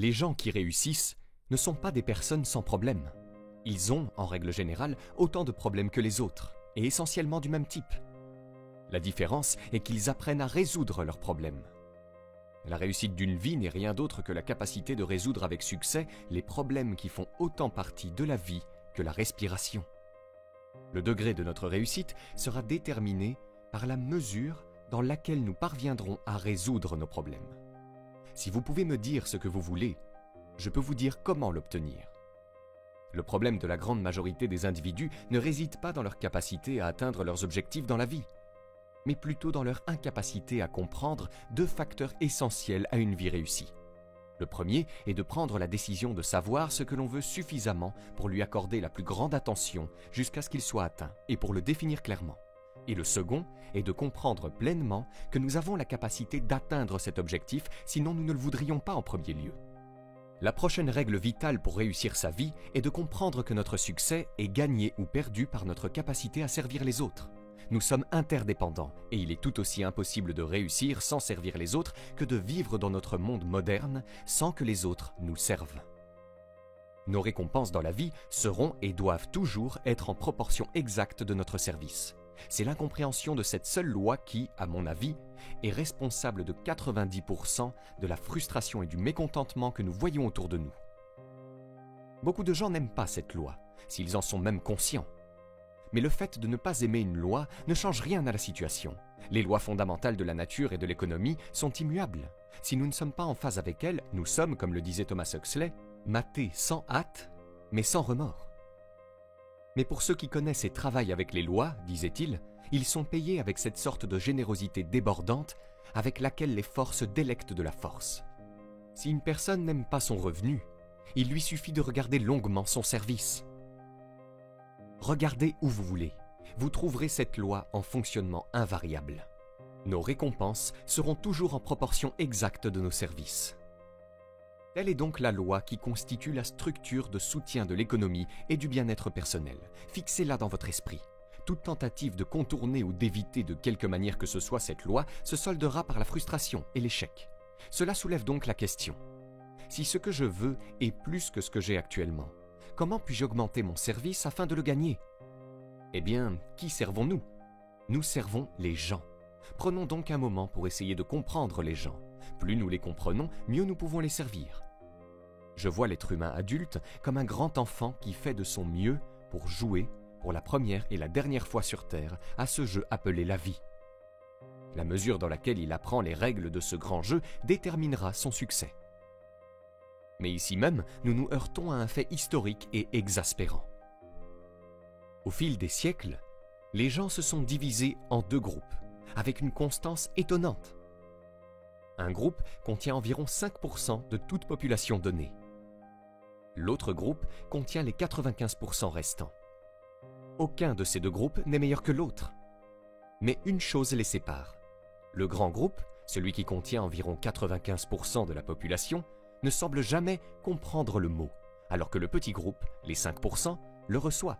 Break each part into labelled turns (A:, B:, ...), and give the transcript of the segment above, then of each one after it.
A: Les gens qui réussissent ne sont pas des personnes sans problème. Ils ont, en règle générale, autant de problèmes que les autres, et essentiellement du même type. La différence est qu'ils apprennent à résoudre leurs problèmes. La réussite d'une vie n'est rien d'autre que la capacité de résoudre avec succès les problèmes qui font autant partie de la vie que la respiration. Le degré de notre réussite sera déterminé par la mesure dans laquelle nous parviendrons à résoudre nos problèmes. Si vous pouvez me dire ce que vous voulez, je peux vous dire comment l'obtenir. Le problème de la grande majorité des individus ne réside pas dans leur capacité à atteindre leurs objectifs dans la vie, mais plutôt dans leur incapacité à comprendre deux facteurs essentiels à une vie réussie. Le premier est de prendre la décision de savoir ce que l'on veut suffisamment pour lui accorder la plus grande attention jusqu'à ce qu'il soit atteint et pour le définir clairement. Et le second est de comprendre pleinement que nous avons la capacité d'atteindre cet objectif, sinon nous ne le voudrions pas en premier lieu. La prochaine règle vitale pour réussir sa vie est de comprendre que notre succès est gagné ou perdu par notre capacité à servir les autres. Nous sommes interdépendants et il est tout aussi impossible de réussir sans servir les autres que de vivre dans notre monde moderne sans que les autres nous servent. Nos récompenses dans la vie seront et doivent toujours être en proportion exacte de notre service. C'est l'incompréhension de cette seule loi qui, à mon avis, est responsable de 90% de la frustration et du mécontentement que nous voyons autour de nous. Beaucoup de gens n'aiment pas cette loi, s'ils en sont même conscients. Mais le fait de ne pas aimer une loi ne change rien à la situation. Les lois fondamentales de la nature et de l'économie sont immuables. Si nous ne sommes pas en phase avec elles, nous sommes, comme le disait Thomas Huxley, matés sans hâte, mais sans remords. Mais pour ceux qui connaissent et travaillent avec les lois, disait-il, ils sont payés avec cette sorte de générosité débordante avec laquelle les forces délectent de la force. Si une personne n'aime pas son revenu, il lui suffit de regarder longuement son service. Regardez où vous voulez, vous trouverez cette loi en fonctionnement invariable. Nos récompenses seront toujours en proportion exacte de nos services. Telle est donc la loi qui constitue la structure de soutien de l'économie et du bien-être personnel. Fixez-la dans votre esprit. Toute tentative de contourner ou d'éviter de quelque manière que ce soit cette loi se soldera par la frustration et l'échec. Cela soulève donc la question. Si ce que je veux est plus que ce que j'ai actuellement, comment puis-je augmenter mon service afin de le gagner? Eh bien, qui servons-nous? Nous servons les gens. Prenons donc un moment pour essayer de comprendre les gens. Plus nous les comprenons, mieux nous pouvons les servir. Je vois l'être humain adulte comme un grand enfant qui fait de son mieux pour jouer, pour la première et la dernière fois sur Terre, à ce jeu appelé la vie. La mesure dans laquelle il apprend les règles de ce grand jeu déterminera son succès. Mais ici même, nous nous heurtons à un fait historique et exaspérant. Au fil des siècles, les gens se sont divisés en deux groupes, avec une constance étonnante. Un groupe contient environ 5% de toute population donnée. L'autre groupe contient les 95% restants. Aucun de ces deux groupes n'est meilleur que l'autre. Mais une chose les sépare. Le grand groupe, celui qui contient environ 95% de la population, ne semble jamais comprendre le mot, alors que le petit groupe, les 5%, le reçoit.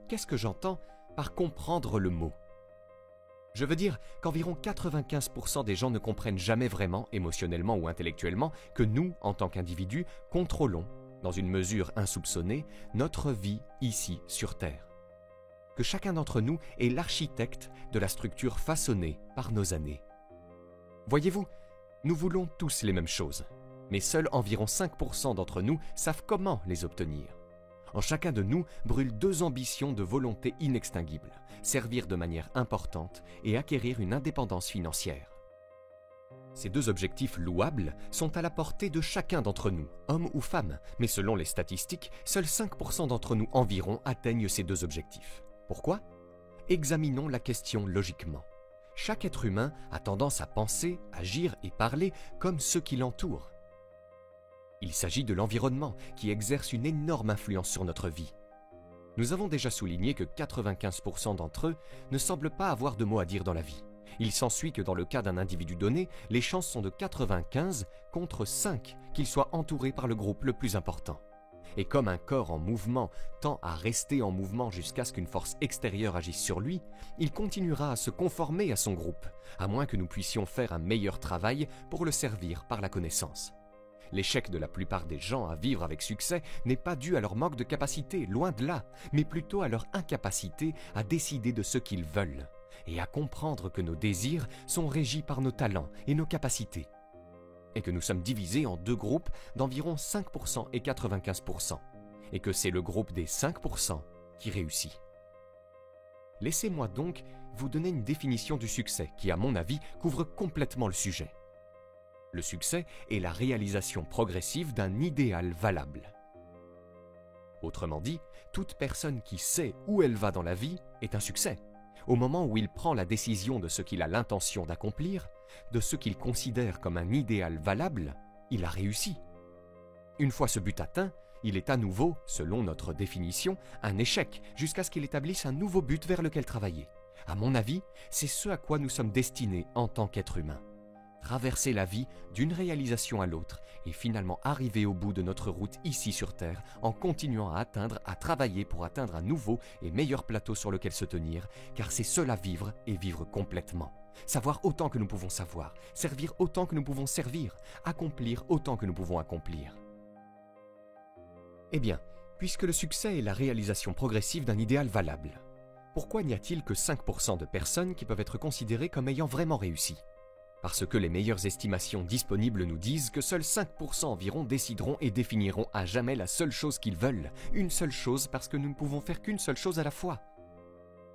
A: Qu'est-ce que j'entends par comprendre le mot ? Je veux dire qu'environ 95% des gens ne comprennent jamais vraiment, émotionnellement ou intellectuellement, que nous, en tant qu'individus, contrôlons, dans une mesure insoupçonnée, notre vie ici sur Terre. Que chacun d'entre nous est l'architecte de la structure façonnée par nos années. Voyez-vous, nous voulons tous les mêmes choses, mais seuls environ 5% d'entre nous savent comment les obtenir. En chacun de nous brûlent deux ambitions de volonté inextinguibles, servir de manière importante et acquérir une indépendance financière. Ces deux objectifs louables sont à la portée de chacun d'entre nous, homme ou femme, mais selon les statistiques, seuls 5% d'entre nous environ atteignent ces deux objectifs. Pourquoi ? Examinons la question logiquement. Chaque être humain a tendance à penser, agir et parler comme ceux qui l'entourent. Il s'agit de l'environnement qui exerce une énorme influence sur notre vie. Nous avons déjà souligné que 95% d'entre eux ne semblent pas avoir de mots à dire dans la vie. Il s'ensuit que dans le cas d'un individu donné, les chances sont de 95 contre 5 qu'il soit entouré par le groupe le plus important. Et comme un corps en mouvement tend à rester en mouvement jusqu'à ce qu'une force extérieure agisse sur lui, il continuera à se conformer à son groupe, à moins que nous puissions faire un meilleur travail pour le servir par la connaissance. L'échec de la plupart des gens à vivre avec succès n'est pas dû à leur manque de capacité, loin de là, mais plutôt à leur incapacité à décider de ce qu'ils veulent et à comprendre que nos désirs sont régis par nos talents et nos capacités, et que nous sommes divisés en deux groupes d'environ 5% et 95%, et que c'est le groupe des 5% qui réussit. Laissez-moi donc vous donner une définition du succès qui, à mon avis, couvre complètement le sujet. Le succès est la réalisation progressive d'un idéal valable. Autrement dit, toute personne qui sait où elle va dans la vie est un succès. Au moment où il prend la décision de ce qu'il a l'intention d'accomplir, de ce qu'il considère comme un idéal valable, il a réussi. Une fois ce but atteint, il est à nouveau, selon notre définition, un échec, jusqu'à ce qu'il établisse un nouveau but vers lequel travailler. À mon avis, c'est ce à quoi nous sommes destinés en tant qu'êtres humains. Traverser la vie d'une réalisation à l'autre et finalement arriver au bout de notre route ici sur Terre en continuant à travailler pour atteindre un nouveau et meilleur plateau sur lequel se tenir, car c'est cela vivre et vivre complètement. Savoir autant que nous pouvons savoir, servir autant que nous pouvons servir, accomplir autant que nous pouvons accomplir. Eh bien, puisque le succès est la réalisation progressive d'un idéal valable, pourquoi n'y a-t-il que 5% de personnes qui peuvent être considérées comme ayant vraiment réussi ? Parce que les meilleures estimations disponibles nous disent que seuls 5% environ décideront et définiront à jamais la seule chose qu'ils veulent, une seule chose parce que nous ne pouvons faire qu'une seule chose à la fois.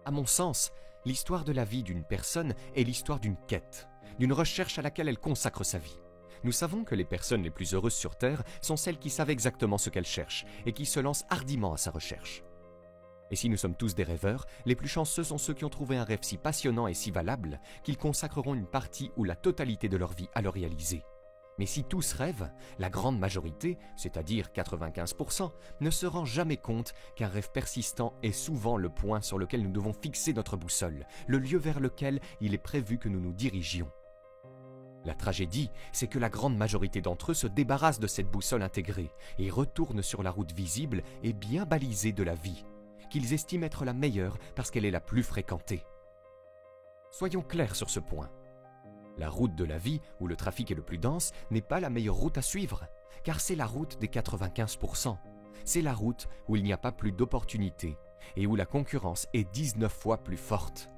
A: À mon sens, l'histoire de la vie d'une personne est l'histoire d'une quête, d'une recherche à laquelle elle consacre sa vie. Nous savons que les personnes les plus heureuses sur Terre sont celles qui savent exactement ce qu'elles cherchent et qui se lancent hardiment à sa recherche. Et si nous sommes tous des rêveurs, les plus chanceux sont ceux qui ont trouvé un rêve si passionnant et si valable qu'ils consacreront une partie ou la totalité de leur vie à le réaliser. Mais si tous rêvent, la grande majorité, c'est-à-dire 95%, ne se rend jamais compte qu'un rêve persistant est souvent le point sur lequel nous devons fixer notre boussole, le lieu vers lequel il est prévu que nous nous dirigions. La tragédie, c'est que la grande majorité d'entre eux se débarrassent de cette boussole intégrée et retournent sur la route visible et bien balisée de la vie, qu'ils estiment être la meilleure parce qu'elle est la plus fréquentée. Soyons clairs sur ce point. La route de la vie, où le trafic est le plus dense, n'est pas la meilleure route à suivre, car c'est la route des 95%. C'est la route où il n'y a pas plus d'opportunités et où la concurrence est 19 fois plus forte.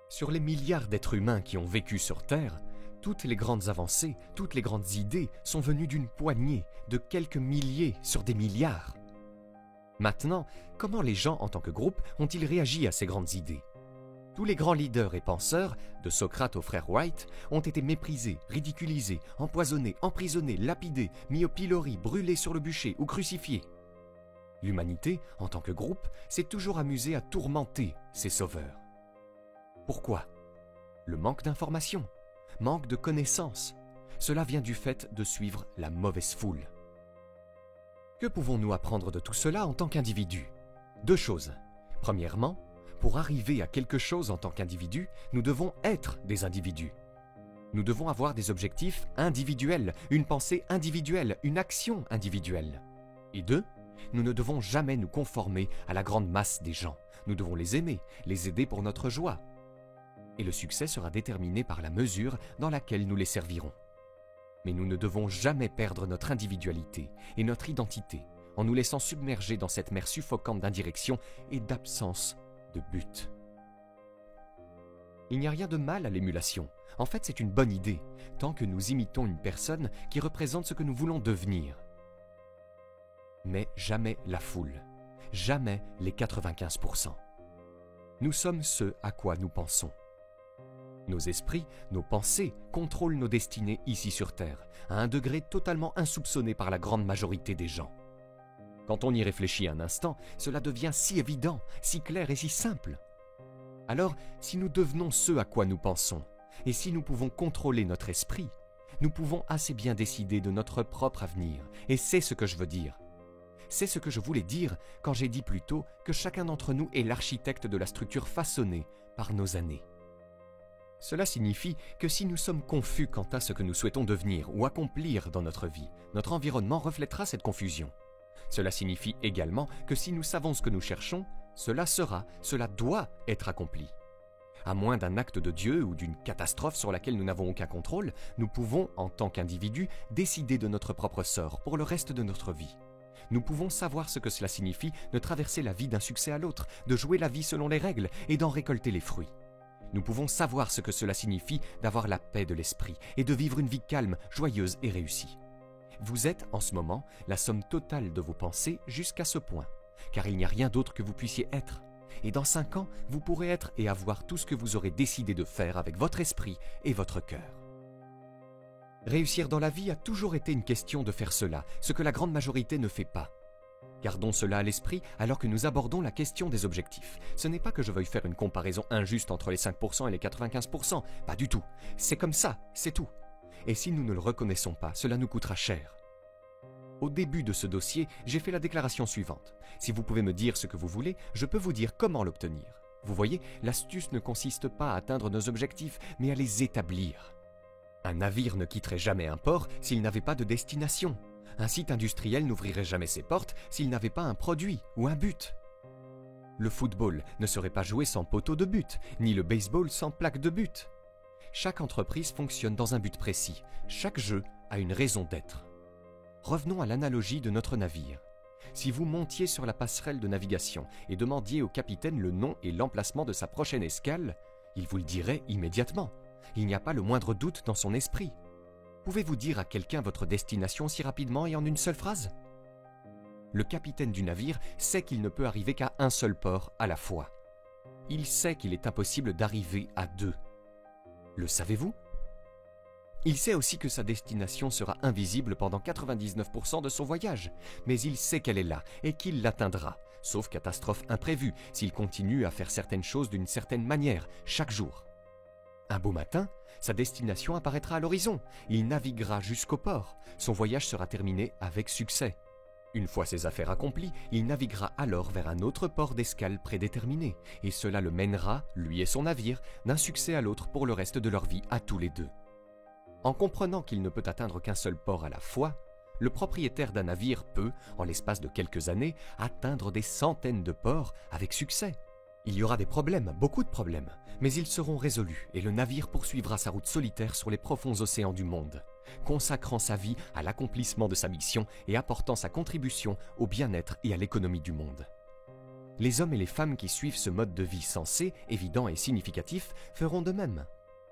A: Sur les milliards d'êtres humains qui ont vécu sur Terre, toutes les grandes avancées, toutes les grandes idées sont venues d'une poignée, de quelques milliers sur des milliards. Maintenant, comment les gens en tant que groupe ont-ils réagi à ces grandes idées ? Tous les grands leaders et penseurs, de Socrate aux frères White, ont été méprisés, ridiculisés, empoisonnés, emprisonnés, lapidés, mis au pilori, brûlés sur le bûcher ou crucifiés. L'humanité, en tant que groupe, s'est toujours amusée à tourmenter ses sauveurs. Pourquoi ? Le manque d'informations. Manque de connaissances. Cela vient du fait de suivre la mauvaise foule. Que pouvons-nous apprendre de tout cela en tant qu'individus ? Deux choses. Premièrement, pour arriver à quelque chose en tant qu'individu, nous devons être des individus. Nous devons avoir des objectifs individuels, une pensée individuelle, une action individuelle. Et deux, nous ne devons jamais nous conformer à la grande masse des gens. Nous devons les aimer, les aider pour notre joie. Et le succès sera déterminé par la mesure dans laquelle nous les servirons. Mais nous ne devons jamais perdre notre individualité et notre identité en nous laissant submerger dans cette mer suffocante d'indirection et d'absence de but. Il n'y a rien de mal à l'émulation. En fait, c'est une bonne idée, tant que nous imitons une personne qui représente ce que nous voulons devenir. Mais jamais la foule, jamais les 95%. Nous sommes ce à quoi nous pensons. Nos esprits, nos pensées contrôlent nos destinées ici sur Terre, à un degré totalement insoupçonné par la grande majorité des gens. Quand on y réfléchit un instant, cela devient si évident, si clair et si simple. Alors, si nous devenons ce à quoi nous pensons, et si nous pouvons contrôler notre esprit, nous pouvons assez bien décider de notre propre avenir, et c'est ce que je veux dire. C'est ce que je voulais dire quand j'ai dit plus tôt que chacun d'entre nous est l'architecte de la structure façonnée par nos années. Cela signifie que si nous sommes confus quant à ce que nous souhaitons devenir ou accomplir dans notre vie, notre environnement reflètera cette confusion. Cela signifie également que si nous savons ce que nous cherchons, cela doit être accompli. À moins d'un acte de Dieu ou d'une catastrophe sur laquelle nous n'avons aucun contrôle, nous pouvons, en tant qu'individus, décider de notre propre sort pour le reste de notre vie. Nous pouvons savoir ce que cela signifie de traverser la vie d'un succès à l'autre, de jouer la vie selon les règles et d'en récolter les fruits. Nous pouvons savoir ce que cela signifie d'avoir la paix de l'esprit et de vivre une vie calme, joyeuse et réussie. Vous êtes, en ce moment, la somme totale de vos pensées jusqu'à ce point, car il n'y a rien d'autre que vous puissiez être. Et dans 5 ans, vous pourrez être et avoir tout ce que vous aurez décidé de faire avec votre esprit et votre cœur. Réussir dans la vie a toujours été une question de faire cela, ce que la grande majorité ne fait pas. Gardons cela à l'esprit alors que nous abordons la question des objectifs. Ce n'est pas que je veuille faire une comparaison injuste entre les 5% et les 95%, pas du tout. C'est comme ça, c'est tout. Et si nous ne le reconnaissons pas, cela nous coûtera cher. Au début de ce dossier, j'ai fait la déclaration suivante. Si vous pouvez me dire ce que vous voulez, je peux vous dire comment l'obtenir. Vous voyez, l'astuce ne consiste pas à atteindre nos objectifs, mais à les établir. Un navire ne quitterait jamais un port s'il n'avait pas de destination. Un site industriel n'ouvrirait jamais ses portes s'il n'avait pas un produit ou un but. Le football ne serait pas joué sans poteau de but, ni le baseball sans plaque de but. Chaque entreprise fonctionne dans un but précis. Chaque jeu a une raison d'être. Revenons à l'analogie de notre navire. Si vous montiez sur la passerelle de navigation et demandiez au capitaine le nom et l'emplacement de sa prochaine escale, il vous le dirait immédiatement. Il n'y a pas le moindre doute dans son esprit. Pouvez-vous dire à quelqu'un votre destination si rapidement et en une seule phrase ? Le capitaine du navire sait qu'il ne peut arriver qu'à un seul port à la fois. Il sait qu'il est impossible d'arriver à 2. Le savez-vous ? Il sait aussi que sa destination sera invisible pendant 99% de son voyage, mais il sait qu'elle est là et qu'il l'atteindra, sauf catastrophe imprévue, s'il continue à faire certaines choses d'une certaine manière, chaque jour. Un beau matin, sa destination apparaîtra à l'horizon, il naviguera jusqu'au port, son voyage sera terminé avec succès. Une fois ses affaires accomplies, il naviguera alors vers un autre port d'escale prédéterminé, et cela le mènera, lui et son navire, d'un succès à l'autre pour le reste de leur vie à tous les deux. En comprenant qu'il ne peut atteindre qu'un seul port à la fois, le propriétaire d'un navire peut, en l'espace de quelques années, atteindre des centaines de ports avec succès. Il y aura des problèmes, beaucoup de problèmes, mais ils seront résolus et le navire poursuivra sa route solitaire sur les profonds océans du monde, consacrant sa vie à l'accomplissement de sa mission et apportant sa contribution au bien-être et à l'économie du monde. Les hommes et les femmes qui suivent ce mode de vie sensé, évident et significatif feront de même.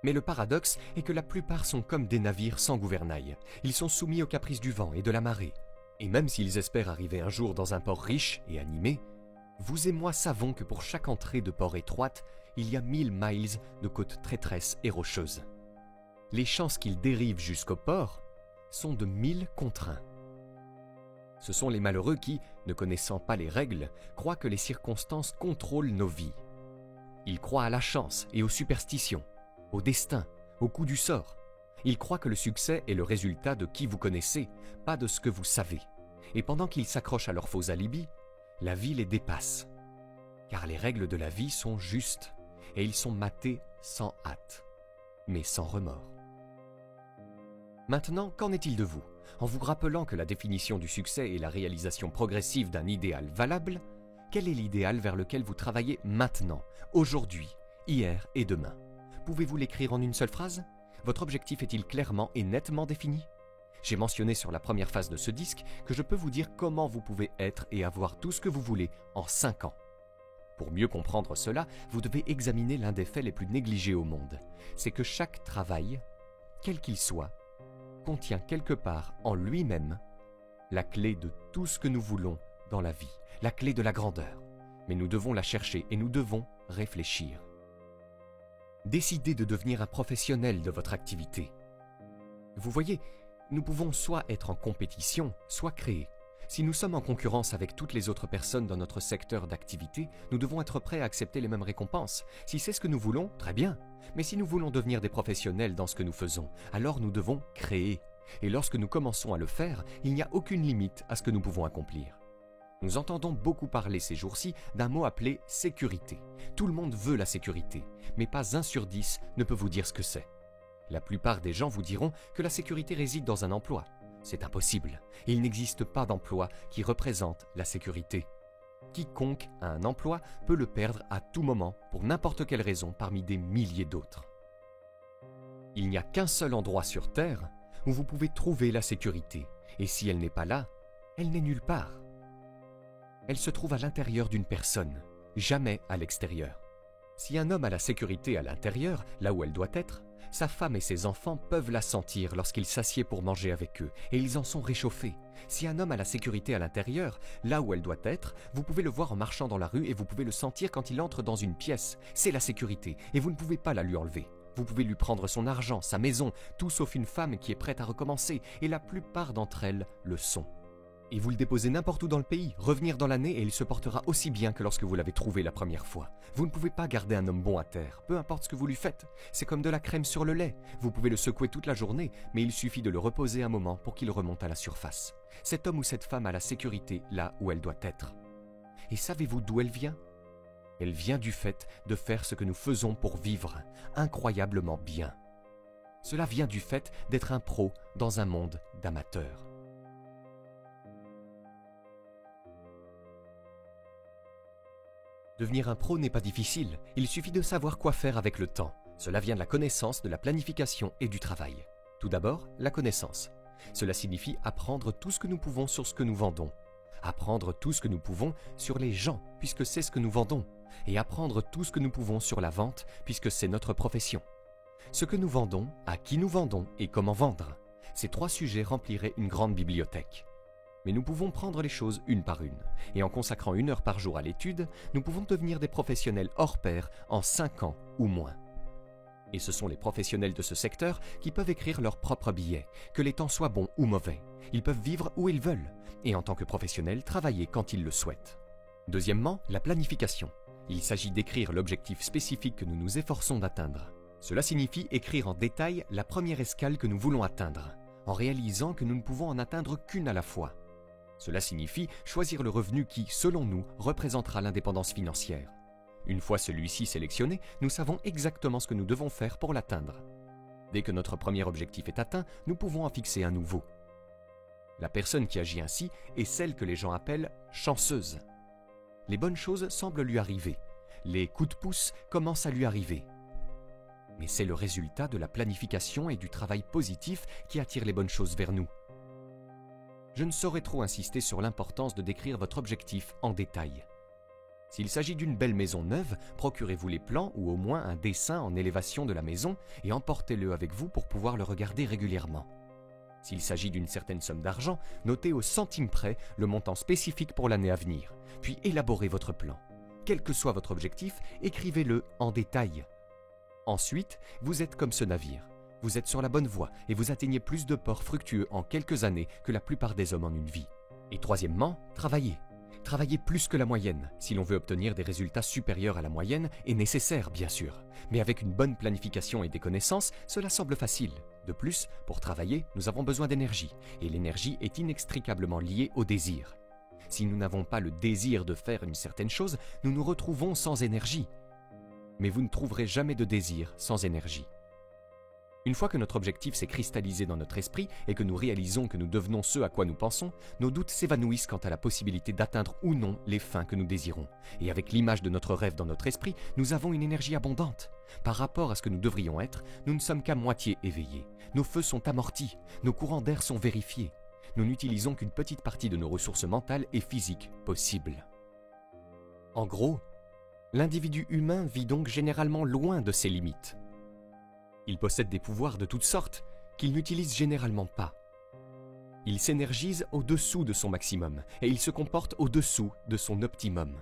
A: Mais le paradoxe est que la plupart sont comme des navires sans gouvernail. Ils sont soumis aux caprices du vent et de la marée. Et même s'ils espèrent arriver un jour dans un port riche et animé, vous et moi savons que pour chaque entrée de port étroite, il y a 1000 miles de côtes traîtresses et rocheuses. Les chances qu'ils dérivent jusqu'au port sont de 1000 contre 1. Ce sont les malheureux qui, ne connaissant pas les règles, croient que les circonstances contrôlent nos vies. Ils croient à la chance et aux superstitions, au destin, au coup du sort. Ils croient que le succès est le résultat de qui vous connaissez, pas de ce que vous savez. Et pendant qu'ils s'accrochent à leurs faux alibis, la vie les dépasse. Car les règles de la vie sont justes, et ils sont matés sans hâte, mais sans remords. Maintenant, qu'en est-il de vous ? En vous rappelant que la définition du succès est la réalisation progressive d'un idéal valable, quel est l'idéal vers lequel vous travaillez maintenant, aujourd'hui, hier et demain ? Pouvez-vous l'écrire en une seule phrase ? Votre objectif est-il clairement et nettement défini ? J'ai mentionné sur la première phase de ce disque que je peux vous dire comment vous pouvez être et avoir tout ce que vous voulez en 5 ans. Pour mieux comprendre cela, vous devez examiner l'un des faits les plus négligés au monde. C'est que chaque travail, quel qu'il soit, contient quelque part en lui-même la clé de tout ce que nous voulons dans la vie, la clé de la grandeur. Mais nous devons la chercher et nous devons réfléchir. Décidez de devenir un professionnel de votre activité. Vous voyez, nous pouvons soit être en compétition, soit créer. Si nous sommes en concurrence avec toutes les autres personnes dans notre secteur d'activité, nous devons être prêts à accepter les mêmes récompenses. Si c'est ce que nous voulons, très bien. Mais si nous voulons devenir des professionnels dans ce que nous faisons, alors nous devons créer. Et lorsque nous commençons à le faire, il n'y a aucune limite à ce que nous pouvons accomplir. Nous entendons beaucoup parler ces jours-ci d'un mot appelé sécurité. Tout le monde veut la sécurité, mais pas 1 sur 10 ne peut vous dire ce que c'est. La plupart des gens vous diront que la sécurité réside dans un emploi. C'est impossible. Il n'existe pas d'emploi qui représente la sécurité. Quiconque a un emploi peut le perdre à tout moment pour n'importe quelle raison parmi des milliers d'autres. Il n'y a qu'un seul endroit sur Terre où vous pouvez trouver la sécurité, et si elle n'est pas là, elle n'est nulle part. Elle se trouve à l'intérieur d'une personne, jamais à l'extérieur. Si un homme a la sécurité à l'intérieur, là où elle doit être, sa femme et ses enfants peuvent la sentir lorsqu'il s'assied pour manger avec eux, et ils en sont réchauffés. Si un homme a la sécurité à l'intérieur, là où elle doit être, vous pouvez le voir en marchant dans la rue et vous pouvez le sentir quand il entre dans une pièce. C'est la sécurité, et vous ne pouvez pas la lui enlever. Vous pouvez lui prendre son argent, sa maison, tout sauf une femme qui est prête à recommencer, et la plupart d'entre elles le sont. Et vous le déposez n'importe où dans le pays, revenir dans l'année et il se portera aussi bien que lorsque vous l'avez trouvé la première fois. Vous ne pouvez pas garder un homme bon à terre, peu importe ce que vous lui faites. C'est comme de la crème sur le lait. Vous pouvez le secouer toute la journée, mais il suffit de le reposer un moment pour qu'il remonte à la surface. Cet homme ou cette femme a la sécurité là où elle doit être. Et savez-vous d'où elle vient ? Elle vient du fait de faire ce que nous faisons pour vivre, incroyablement bien. Cela vient du fait d'être un pro dans un monde d'amateurs. Devenir un pro n'est pas difficile, il suffit de savoir quoi faire avec le temps. Cela vient de la connaissance, de la planification et du travail. Tout d'abord, la connaissance. Cela signifie apprendre tout ce que nous pouvons sur ce que nous vendons. Apprendre tout ce que nous pouvons sur les gens, puisque c'est ce que nous vendons. Et apprendre tout ce que nous pouvons sur la vente, puisque c'est notre profession. Ce que nous vendons, à qui nous vendons et comment vendre. Ces 3 sujets rempliraient une grande bibliothèque. Mais nous pouvons prendre les choses une par une. Et en consacrant 1 heure par jour à l'étude, nous pouvons devenir des professionnels hors pair en 5 ans ou moins. Et ce sont les professionnels de ce secteur qui peuvent écrire leurs propres billets, que les temps soient bons ou mauvais. Ils peuvent vivre où ils veulent, et en tant que professionnels, travailler quand ils le souhaitent. Deuxièmement, la planification. Il s'agit d'écrire l'objectif spécifique que nous nous efforçons d'atteindre. Cela signifie écrire en détail la première escale que nous voulons atteindre, en réalisant que nous ne pouvons en atteindre qu'une à la fois. Cela signifie choisir le revenu qui, selon nous, représentera l'indépendance financière. Une fois celui-ci sélectionné, nous savons exactement ce que nous devons faire pour l'atteindre. Dès que notre premier objectif est atteint, nous pouvons en fixer un nouveau. La personne qui agit ainsi est celle que les gens appellent chanceuse. Les bonnes choses semblent lui arriver. Les coups de pouce commencent à lui arriver. Mais c'est le résultat de la planification et du travail positif qui attire les bonnes choses vers nous. Je ne saurais trop insister sur l'importance de décrire votre objectif en détail. S'il s'agit d'une belle maison neuve, procurez-vous les plans ou au moins un dessin en élévation de la maison et emportez-le avec vous pour pouvoir le regarder régulièrement. S'il s'agit d'une certaine somme d'argent, notez au centime près le montant spécifique pour l'année à venir, puis élaborez votre plan. Quel que soit votre objectif, écrivez-le en détail. Ensuite, vous êtes comme ce navire. Vous êtes sur la bonne voie et vous atteignez plus de ports fructueux en quelques années que la plupart des hommes en une vie. Et troisièmement, travaillez. Travailler plus que la moyenne, si l'on veut obtenir des résultats supérieurs à la moyenne, est nécessaire bien sûr. Mais avec une bonne planification et des connaissances, cela semble facile. De plus, pour travailler, nous avons besoin d'énergie, et l'énergie est inextricablement liée au désir. Si nous n'avons pas le désir de faire une certaine chose, nous nous retrouvons sans énergie. Mais vous ne trouverez jamais de désir sans énergie. Une fois que notre objectif s'est cristallisé dans notre esprit et que nous réalisons que nous devenons ce à quoi nous pensons, nos doutes s'évanouissent quant à la possibilité d'atteindre ou non les fins que nous désirons. Et avec l'image de notre rêve dans notre esprit, nous avons une énergie abondante. Par rapport à ce que nous devrions être, nous ne sommes qu'à moitié éveillés. Nos feux sont amortis, nos courants d'air sont vérifiés. Nous n'utilisons qu'une petite partie de nos ressources mentales et physiques possibles. En gros, l'individu humain vit donc généralement loin de ses limites. Il possède des pouvoirs de toutes sortes qu'il n'utilise généralement pas. Il s'énergise au-dessous de son maximum et il se comporte au-dessous de son optimum.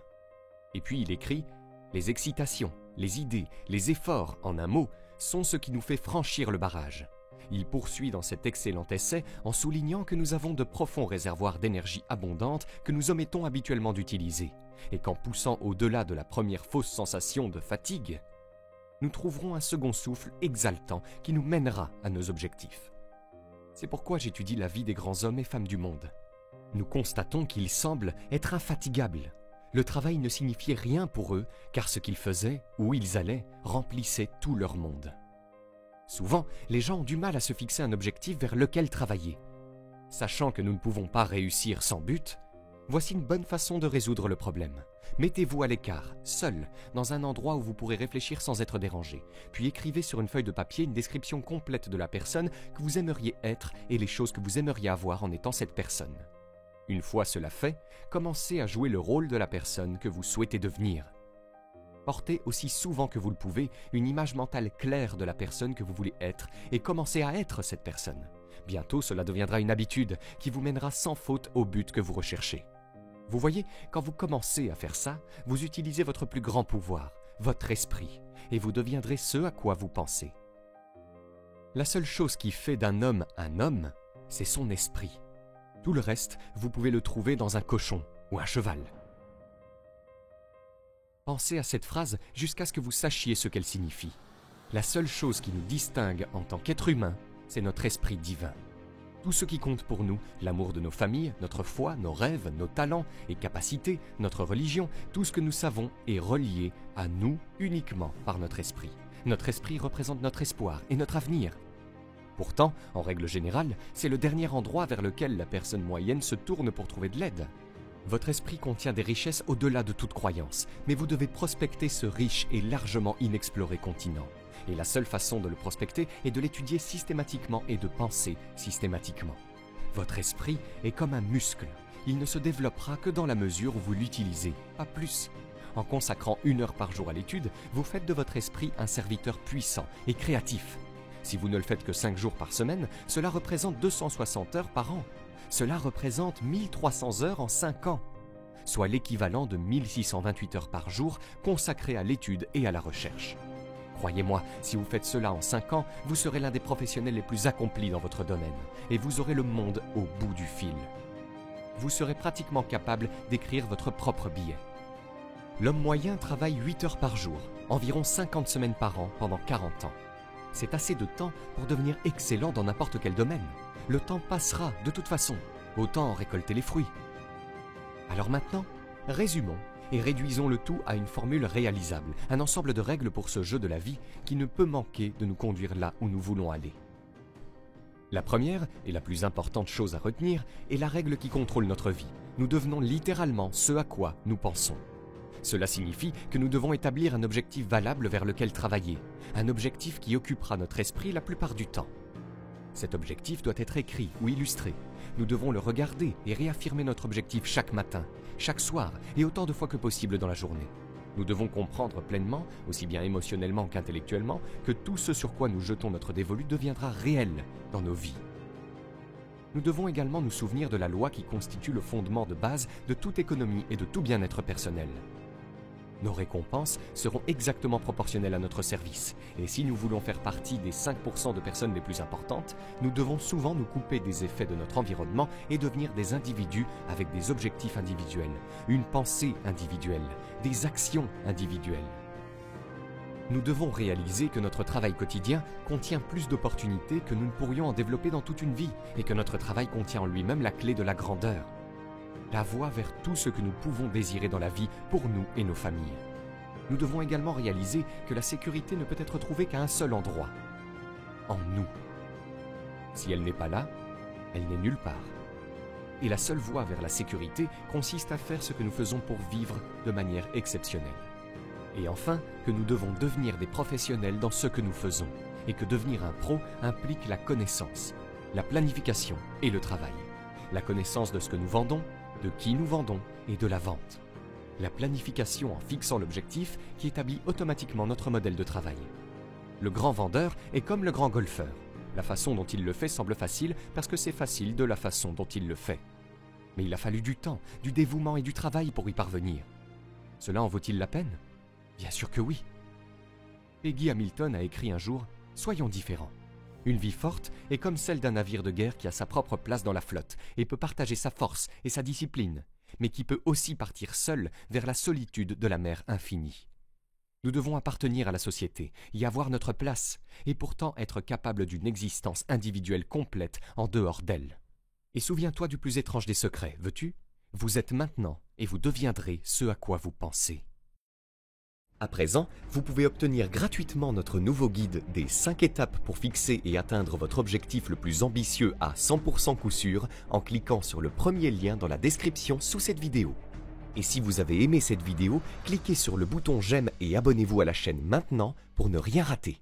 A: Et puis il écrit « Les excitations, les idées, les efforts, en un mot, sont ce qui nous fait franchir le barrage. » Il poursuit dans cet excellent essai en soulignant que nous avons de profonds réservoirs d'énergie abondante que nous omettons habituellement d'utiliser et qu'en poussant au-delà de la première fausse sensation de fatigue, nous trouverons un second souffle exaltant qui nous mènera à nos objectifs. C'est pourquoi j'étudie la vie des grands hommes et femmes du monde. Nous constatons qu'ils semblent être infatigables. Le travail ne signifiait rien pour eux, car ce qu'ils faisaient, où ils allaient, remplissait tout leur monde. Souvent, les gens ont du mal à se fixer un objectif vers lequel travailler. Sachant que nous ne pouvons pas réussir sans but, Voici une bonne façon de résoudre le problème. Mettez-vous à l'écart, seul, dans un endroit où vous pourrez réfléchir sans être dérangé. Puis écrivez sur une feuille de papier une description complète de la personne que vous aimeriez être et les choses que vous aimeriez avoir en étant cette personne. Une fois cela fait, commencez à jouer le rôle de la personne que vous souhaitez devenir. Portez aussi souvent que vous le pouvez une image mentale claire de la personne que vous voulez être et commencez à être cette personne. Bientôt, cela deviendra une habitude qui vous mènera sans faute au but que vous recherchez. Vous voyez, quand vous commencez à faire ça, vous utilisez votre plus grand pouvoir, votre esprit, et vous deviendrez ce à quoi vous pensez. La seule chose qui fait d'un homme un homme, c'est son esprit. Tout le reste, vous pouvez le trouver dans un cochon ou un cheval. Pensez à cette phrase jusqu'à ce que vous sachiez ce qu'elle signifie. La seule chose qui nous distingue en tant qu'être humain, c'est notre esprit divin. Tout ce qui compte pour nous, l'amour de nos familles, notre foi, nos rêves, nos talents et capacités, notre religion, tout ce que nous savons est relié à nous uniquement par notre esprit. Notre esprit représente notre espoir et notre avenir. Pourtant, en règle générale, c'est le dernier endroit vers lequel la personne moyenne se tourne pour trouver de l'aide. Votre esprit contient des richesses au-delà de toute croyance, mais vous devez prospecter ce riche et largement inexploré continent. Et la seule façon de le prospecter est de l'étudier systématiquement et de penser systématiquement. Votre esprit est comme un muscle. Il ne se développera que dans la mesure où vous l'utilisez, pas plus. En consacrant 1 heure par jour à l'étude, vous faites de votre esprit un serviteur puissant et créatif. Si vous ne le faites que 5 jours par semaine, cela représente 260 heures par an. Cela représente 1300 heures en 5 ans, soit l'équivalent de 1628 heures par jour consacrées à l'étude et à la recherche. Croyez-moi, si vous faites cela en 5 ans, vous serez l'un des professionnels les plus accomplis dans votre domaine et vous aurez le monde au bout du fil. Vous serez pratiquement capable d'écrire votre propre billet. L'homme moyen travaille 8 heures par jour, environ 50 semaines par an pendant 40 ans. C'est assez de temps pour devenir excellent dans n'importe quel domaine. Le temps passera de toute façon, autant en récolter les fruits. Alors maintenant, résumons et réduisons le tout à une formule réalisable, un ensemble de règles pour ce jeu de la vie qui ne peut manquer de nous conduire là où nous voulons aller. La première et la plus importante chose à retenir est la règle qui contrôle notre vie. Nous devenons littéralement ce à quoi nous pensons. Cela signifie que nous devons établir un objectif valable vers lequel travailler, un objectif qui occupera notre esprit la plupart du temps. Cet objectif doit être écrit ou illustré. Nous devons le regarder et réaffirmer notre objectif chaque matin, chaque soir et autant de fois que possible dans la journée. Nous devons comprendre pleinement, aussi bien émotionnellement qu'intellectuellement, que tout ce sur quoi nous jetons notre dévolu deviendra réel dans nos vies. Nous devons également nous souvenir de la loi qui constitue le fondement de base de toute économie et de tout bien-être personnel. Nos récompenses seront exactement proportionnelles à notre service. Et si nous voulons faire partie des 5% de personnes les plus importantes, nous devons souvent nous couper des effets de notre environnement et devenir des individus avec des objectifs individuels, une pensée individuelle, des actions individuelles. Nous devons réaliser que notre travail quotidien contient plus d'opportunités que nous ne pourrions en développer dans toute une vie et que notre travail contient en lui-même la clé de la grandeur. La voie vers tout ce que nous pouvons désirer dans la vie pour nous et nos familles. Nous devons également réaliser que la sécurité ne peut être trouvée qu'à un seul endroit, en nous. Si elle n'est pas là, elle n'est nulle part. Et la seule voie vers la sécurité consiste à faire ce que nous faisons pour vivre de manière exceptionnelle. Et enfin, que nous devons devenir des professionnels dans ce que nous faisons, et que devenir un pro implique la connaissance, la planification et le travail. La connaissance de ce que nous vendons, de qui nous vendons et de la vente. La planification en fixant l'objectif qui établit automatiquement notre modèle de travail. Le grand vendeur est comme le grand golfeur. La façon dont il le fait semble facile parce que c'est facile de la façon dont il le fait. Mais il a fallu du temps, du dévouement et du travail pour y parvenir. Cela en vaut-il la peine? Bien sûr que oui. Peggy Hamilton a écrit un jour « Soyons différents ». Une vie forte est comme celle d'un navire de guerre qui a sa propre place dans la flotte et peut partager sa force et sa discipline, mais qui peut aussi partir seul vers la solitude de la mer infinie. Nous devons appartenir à la société, y avoir notre place, et pourtant être capables d'une existence individuelle complète en dehors d'elle. Et souviens-toi du plus étrange des secrets, veux-tu? Vous êtes maintenant et vous deviendrez ce à quoi vous pensez. À présent, vous pouvez obtenir gratuitement notre nouveau guide des 5 étapes pour fixer et atteindre votre objectif le plus ambitieux à 100% coup sûr en cliquant sur le premier lien dans la description sous cette vidéo. Et si vous avez aimé cette vidéo, cliquez sur le bouton j'aime et abonnez-vous à la chaîne maintenant pour ne rien rater.